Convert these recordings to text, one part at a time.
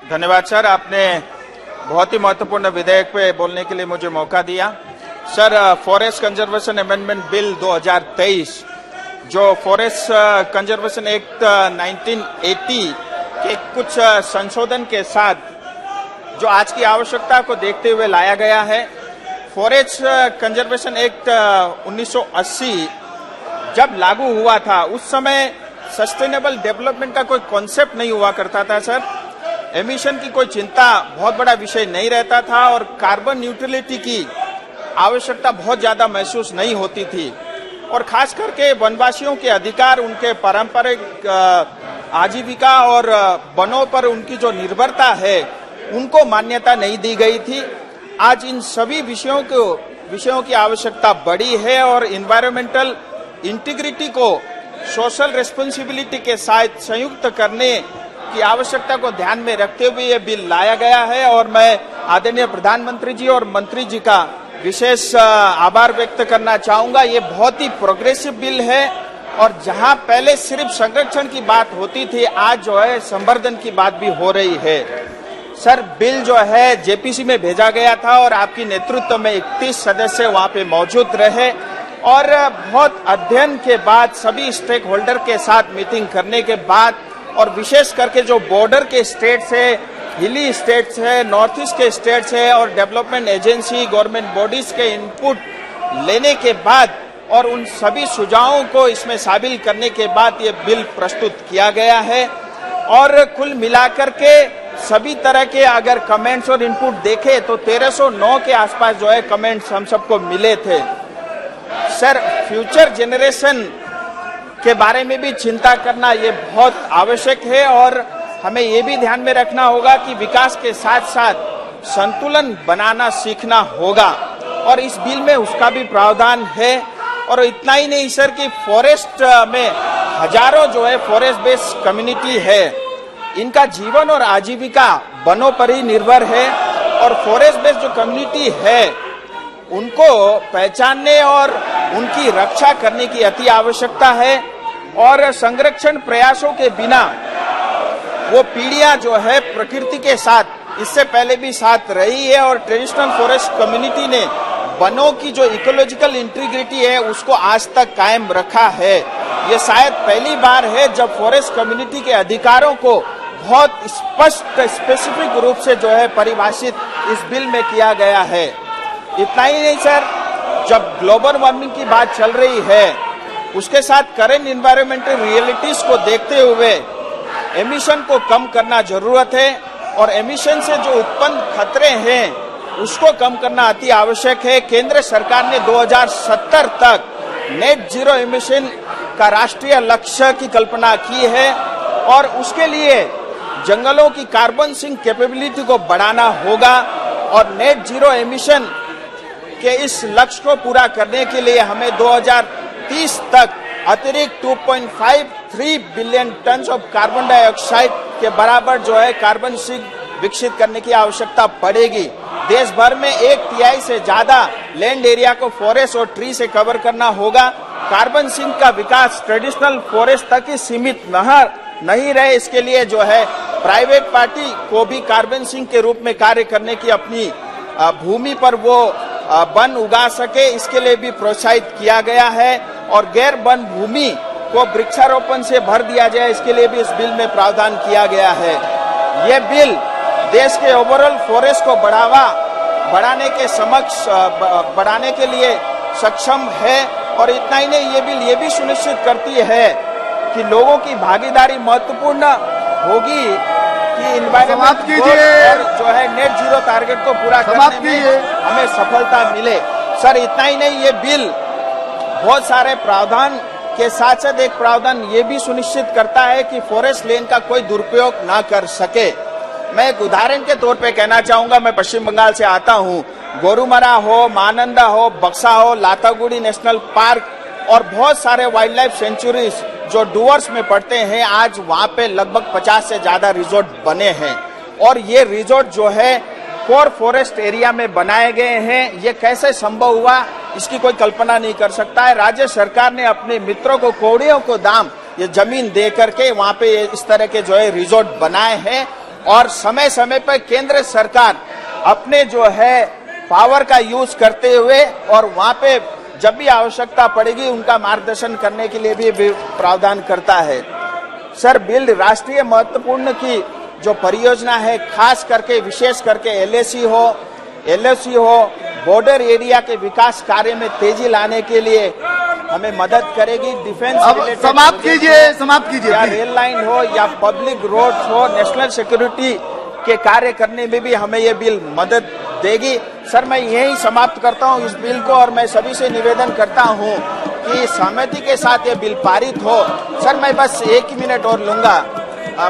धन्यवाद सर, आपने बहुत ही महत्वपूर्ण विधेयक पे बोलने के लिए मुझे मौका दिया। Sir, forest conservation amendment bill 2023 जो फॉरेस्ट कंजर्वेशन एक्ट 1980 के कुछ संशोधन के साथ जो आज की आवश्यकता को देखते हुए लाया गया है। फॉरेस्ट कंजर्वेशन एक्ट 1980 जब लागू हुआ था उस समय सस्टेनेबल डेवलपमेंट का कोई कॉन्सेप्ट नहीं हुआ करता था सर। एमिशन की कोई चिंता बहुत बड़ा विषय नहीं रहता था और कार्बन न्यूट्रलिटी की आवश्यकता बहुत ज्यादा महसूस नहीं होती थी और खास करके वनवासियों के अधिकार, उनके पारंपरिक आजीविका और वनों पर उनकी जो निर्भरता है उनको मान्यता नहीं दी गई थी। आज इन सभी विषयों की आवश्यकता बढ़ी है और एनवायरमेंटल इंटीग्रिटी को सोशल रिस्पॉन्सिबिलिटी के साथ संयुक्त करने की आवश्यकता को ध्यान में रखते हुए ये बिल लाया गया है और मैं आदरणीय प्रधानमंत्री जी और मंत्री जी का विशेष आभार व्यक्त करना चाहूंगा। ये बहुत ही प्रोग्रेसिव बिल है और जहां पहले सिर्फ संरक्षण की बात होती थी, आज जो है संवर्धन की बात भी हो रही है। सर, बिल जो है जेपीसी में भेजा गया था और आपकी नेतृत्व में 31 सदस्य वहां पे मौजूद रहे और बहुत अध्ययन के बाद, सभी स्टेक होल्डर के साथ मीटिंग करने के बाद और विशेष करके जो बॉर्डर के स्टेट्स है, हिली स्टेट्स है, नॉर्थ ईस्ट के स्टेट्स है और डेवलपमेंट एजेंसी, गवर्नमेंट बॉडीज के इनपुट लेने के बाद और उन सभी सुझावों को इसमें शामिल करने के बाद ये बिल प्रस्तुत किया गया है। और कुल मिलाकर के सभी तरह के अगर कमेंट्स और इनपुट देखे तो 1309 के आसपास जो है कमेंट्स हम सबको मिले थे। सर, फ्यूचर जनरेशन के बारे में भी चिंता करना ये बहुत आवश्यक है और हमें ये भी ध्यान में रखना होगा कि विकास के साथ साथ संतुलन बनाना सीखना होगा और इस बिल में उसका भी प्रावधान है। और इतना ही नहीं सर कि फॉरेस्ट में हजारों जो है फॉरेस्ट बेस्ड कम्युनिटी है, इनका जीवन और आजीविका वनों पर ही निर्भर है और फॉरेस्ट बेस्ड जो कम्युनिटी है उनको पहचानने और उनकी रक्षा करने की अति आवश्यकता है और संरक्षण प्रयासों के बिना वो पीढ़ियां जो है प्रकृति के साथ इससे पहले भी साथ रही है और ट्रेडिशनल फॉरेस्ट कम्युनिटी ने वनों की जो इकोलॉजिकल इंटीग्रिटी है उसको आज तक कायम रखा है। ये शायद पहली बार है जब फॉरेस्ट कम्युनिटी के अधिकारों को बहुत स्पष्ट स्पेसिफिक रूप से जो है परिभाषित इस बिल में किया गया है। इतना ही नहीं सर, जब ग्लोबल वार्मिंग की बात चल रही है उसके साथ करेंट एनवायरमेंटल रियलिटीज को देखते हुए एमिशन को कम करना जरूरत है और एमिशन से जो उत्पन्न खतरे हैं उसको कम करना अति आवश्यक है। केंद्र सरकार ने 2070 तक नेट जीरो एमिशन का राष्ट्रीय लक्ष्य की कल्पना की है और उसके लिए जंगलों की कार्बन सिंक कैपेबिलिटी को बढ़ाना होगा और नेट जीरो एमिशन के इस लक्ष्य को पूरा करने के लिए हमें 2030 तक अतिरिक्त 2.53 billion ton of carbon dioxide के बराबर जो है कार्बन सिंक विकसित करने की आवश्यकता पड़ेगी। देश भर में 1/3 से ज्यादा लैंड एरिया को फॉरेस्ट और ट्री से कवर करना होगा। कार्बन सिंक का विकास ट्रेडिशनल फॉरेस्ट तक ही सीमित नहीं रहे, इसके लिए जो है प्राइवेट पार्टी को भी कार्बन सिंक के रूप में कार्य करने की अपनी भूमि पर वो वन उगा सके, इसके लिए भी प्रोत्साहित किया गया है और गैर वन भूमि को वृक्षारोपण से भर दिया जाए, इसके लिए भी इस बिल में प्रावधान किया गया है। ये बिल देश के ओवरऑल फॉरेस्ट को बढ़ाने के लिए सक्षम है और इतना ही नहीं, ये बिल ये भी सुनिश्चित करती है कि लोगों की भागीदारी महत्वपूर्ण होगी कि एनवायरमेंट और जो है नेट जीरो टारगेट को पूरा करने में हमें सफलता मिले। सर, इतना ही नहीं, ये बिल बहुत सारे प्रावधान के साथ साथ एक प्रावधान ये भी सुनिश्चित करता है कि फॉरेस्ट लैंड का कोई दुरुपयोग ना कर सके। मैं एक उदाहरण के तौर पे कहना चाहूंगा, मैं पश्चिम बंगाल से आता हूं। गोरुमरा हो, मानंदा हो, बक्सा हो, लातागुड़ी नेशनल पार्क और बहुत सारे वाइल्ड लाइफ सेंचुरीज जो डुवर्स में पड़ते हैं, आज वहां पे लगभग 50 से ज्यादा रिजॉर्ट बने हैं और ये रिजॉर्ट जो है कोर फॉरेस्ट एरिया में बनाए गए हैं। ये कैसे संभव हुआ इसकी कोई कल्पना नहीं कर सकता है। राज्य सरकार ने अपने मित्रों को, कौड़ियों को दाम ये जमीन दे करके वहां पे इस तरह के जो है रिजॉर्ट बनाए हैं और समय समय पर केंद्र सरकार अपने जो है पावर का यूज करते हुए और वहां पे जब भी आवश्यकता पड़ेगी उनका मार्गदर्शन करने के लिए भी प्रावधान करता है। सर, बिल राष्ट्रीय महत्वपूर्ण की जो परियोजना है, खास करके विशेष करके एलओसी हो, बॉर्डर एरिया के विकास कार्य में तेजी लाने के लिए हमें मदद करेगी। डिफेंस समाप्त कीजिए या रेल लाइन हो या पब्लिक रोड हो, नेशनल सिक्योरिटी के कार्य करने में भी हमें ये बिल मदद देगी। सर, मैं यही समाप्त करता हूं इस बिल को और मैं सभी से निवेदन करता हूं कि सहमति के साथ ये बिल पारित हो। सर, मैं बस 1 मिनट और लूंगा।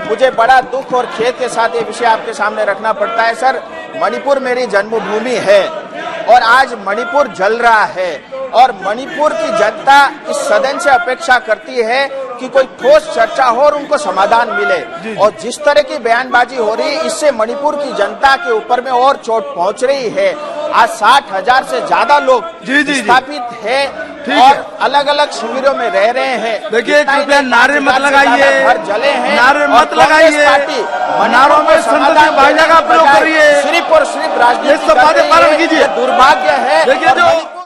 मुझे बड़ा दुख और खेद के साथ ये विषय आपके सामने रखना पड़ता है। सर, मणिपुर मेरी जन्मभूमि है और आज मणिपुर जल रहा है और मणिपुर की जनता इस सदन से अपेक्षा करती है कि कोई ठोस चर्चा हो और उनको समाधान मिले। और जिस तरह की बयानबाजी हो रही है, इससे मणिपुर की जनता के ऊपर में और चोट पहुंच रही है। आज 60,000 से ज्यादा लोग विस्थापित है और अलग अलग शिविरों में रह रहे हैं। देखिए, कृपया नारे मत लगाइए, घर जले हैं, नारे मत लगाइए, नारों में संसदीय भाईचारा का प्रयोग करिए, सिर्फ और सिर्फ राजनीति पालन कीजिए। दुर्भाग्य है। देखिए, जो